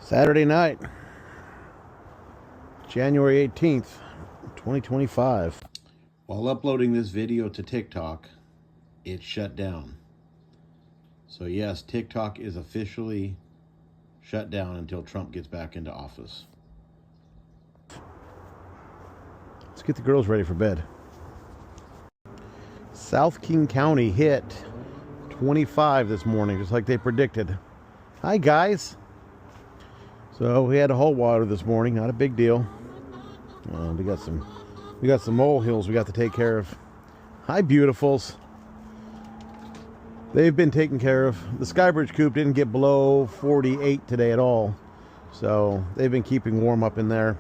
Saturday night, January 18th, 2025. While uploading this video to TikTok, it shut down. So yes, TikTok is officially shut down until Trump gets back into office. Let's get the girls ready for bed. South King County hit 25 this morning, just like they predicted. Hi guys. So we had a whole water this morning, not a big deal. We got some molehills we got to take care of. Hi beautifuls. They've been taken care of. The Skybridge coop didn't get below 48 today at all. So they've been keeping warm up in there.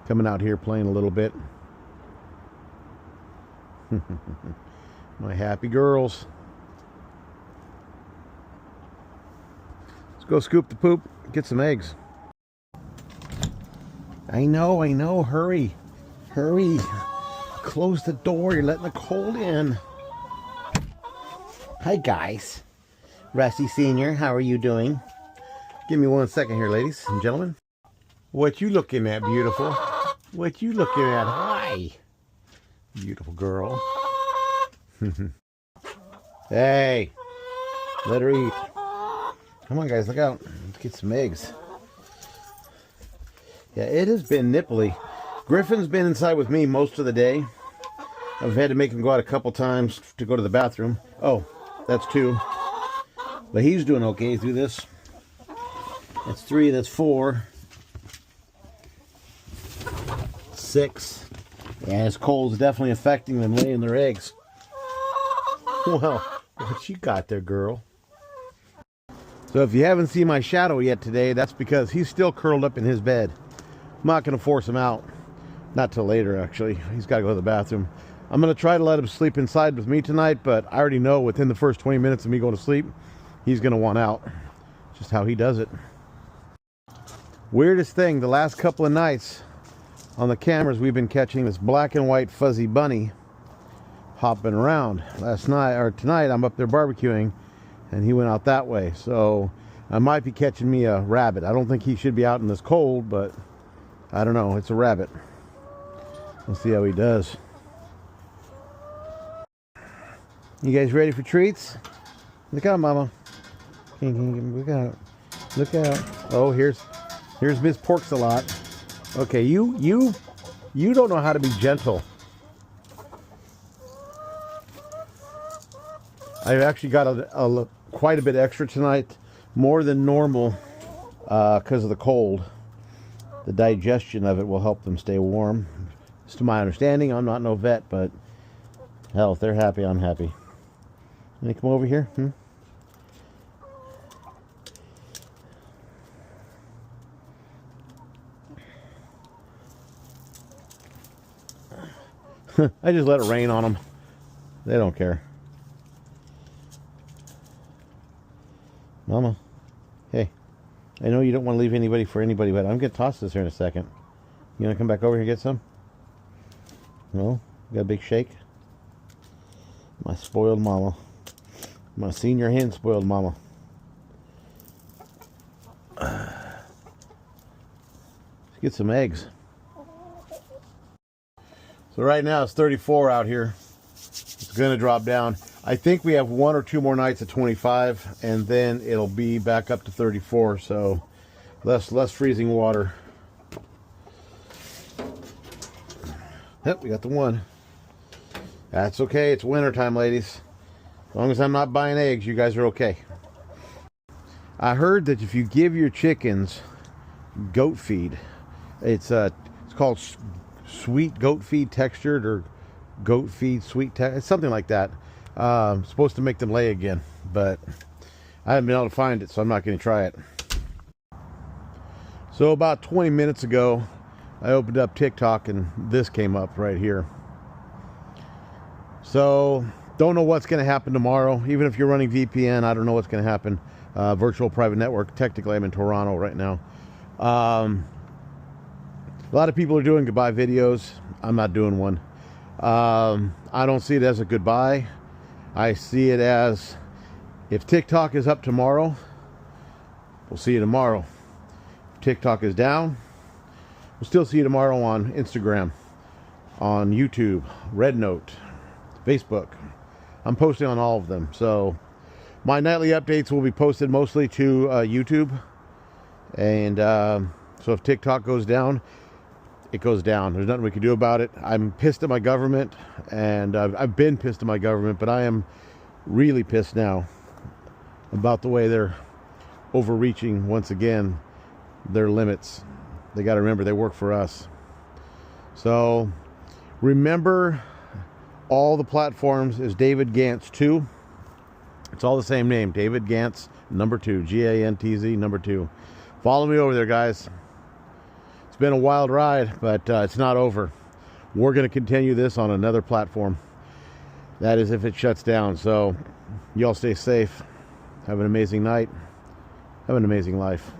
Coming out here playing a little bit. My happy girls. Let's go scoop the poop, get some eggs. I know, hurry. Close the door, you're letting the cold in. Hi guys. Rusty Sr., how are you doing? Give me 1 second here, ladies and gentlemen. What you looking at, beautiful? What you looking at? Hi. Beautiful girl. Hey. Let her eat. Come on guys, look out. Let's get some eggs. Yeah, it has been nipply. Griffin's been inside with me most of the day. I've had to make him go out a couple times to go to the bathroom. Oh, that's 2. But he's doing okay through this. That's 3, that's 4. 6. Yeah, his cold's definitely affecting them laying their eggs. Well, what you got there, girl? So if you haven't seen my shadow yet today, that's because he's still curled up in his bed. I'm not going to force him out. Not till later, actually. He's got to go to the bathroom. I'm going to try to let him sleep inside with me tonight, but I already know within the first 20 minutes of me going to sleep, he's going to want out. Just how he does it. Weirdest thing, the last couple of nights on the cameras, we've been catching this black and white fuzzy bunny hopping around. Last night, or tonight, I'm up there barbecuing, and he went out that way. So I might be catching me a rabbit. I don't think he should be out in this cold, but I don't know. It's a rabbit. We'll see how he does. You guys ready for treats? Look out, Mama. Look out. Look out. Oh, here's Miss Porks-a-Lot. Okay, you don't know how to be gentle. I've actually got quite a bit extra tonight, more than normal, because of the cold. The digestion of it will help them stay warm. Just to my understanding, I'm not no vet, but hell, if they're happy, I'm happy. Can they come over here? I just let it rain on them. They don't care. Mama, hey, I know you don't want to leave anybody for anybody, but I'm going to toss this here in a second. You want to come back over here and get some? No? You got a big shake? My spoiled mama. My senior hen spoiled mama. Let's get some eggs. So right now it's 34 out here. It's going to drop down. I think we have 1 or 2 more nights at 25, and then it'll be back up to 34. So less freezing water. Yep, we got the 1. That's okay. It's winter time, ladies. As long as I'm not buying eggs, you guys are okay. I heard that if you give your chickens goat feed, it's called sweet goat feed textured, or goat feed sweet it's something like that. Supposed to make them lay again, but I haven't been able to find it, so I'm not going to try it. So about 20 minutes ago, I opened up TikTok and this came up right here. So don't know what's going to happen tomorrow. Even if you're running VPN, I don't know what's going to happen. Virtual private network. Technically, I'm in Toronto right now. A lot of people are doing goodbye videos. I'm not doing one. I don't see it as a goodbye. I see it as, if TikTok is up tomorrow, we'll see you tomorrow. If TikTok is down. We'll still see you tomorrow on Instagram, on YouTube, Red Note, Facebook. I'm posting on all of them. So my nightly updates will be posted mostly to YouTube. And so if TikTok goes down, it goes down. There's nothing we can do about it. I'm pissed at my government, and I've been pissed at my government, but I am really pissed now about the way they're overreaching once again their limits. They got to remember they work for us. So remember, all the platforms is David Gantz 2. It's all the same name, David Gantz number 2, Gantz number 2. Follow me over there, guys. It's been a wild ride, but it's not over. We're going to continue this on another platform. That is if it shuts down. So y'all stay safe. Have an amazing night. Have an amazing life.